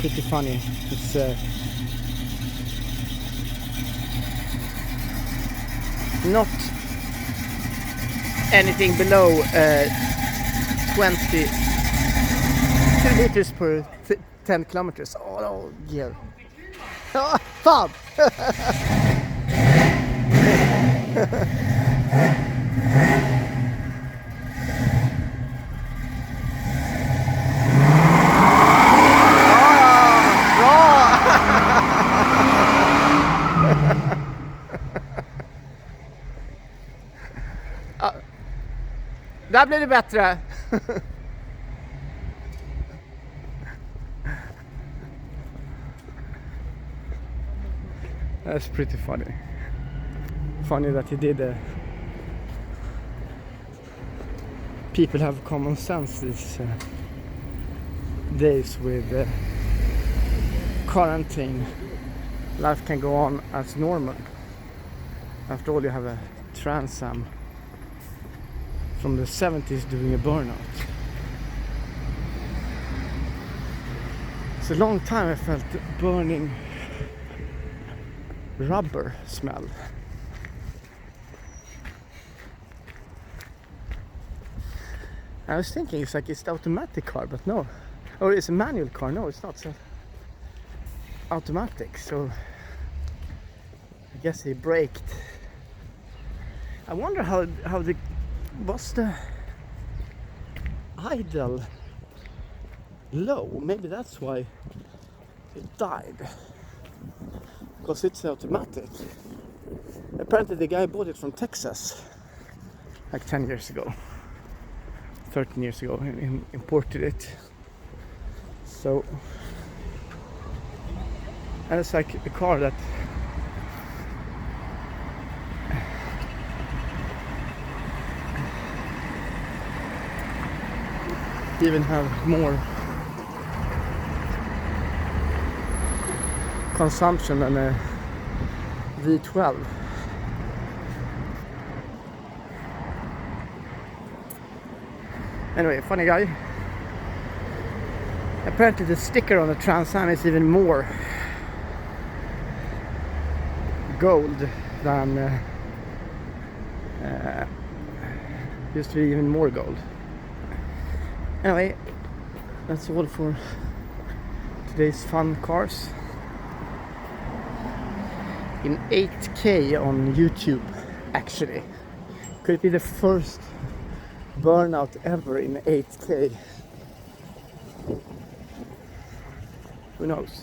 pretty funny. It's not anything below 20 liters per 10 kilometers. Oh, yeah. Oh, fan! Där blir det bättre. That's pretty funny. Funny that he did. People have common sense these days with quarantine. Life can go on as normal. After all, you have a Trans Am from the 70s doing a burnout. It's a long time I felt burning rubber smell. I was thinking it's like it's the automatic car, but no. Or it's a manual car. No, it's not. It's automatic. So I guess he braked. I wonder how was the idle low? Maybe that's why it died. Because it's automatic. Apparently the guy bought it from Texas like 10 years ago, 13 years ago, and imported it. So, and it's like a car that even have more consumption than a V12. Anyway, funny guy. Apparently the sticker on the Trans Am is even more gold than used to be even more gold. Anyway, that's all for today's fun cars in 8K on YouTube. Actually, could it be the first burnout ever in 8K? Who knows?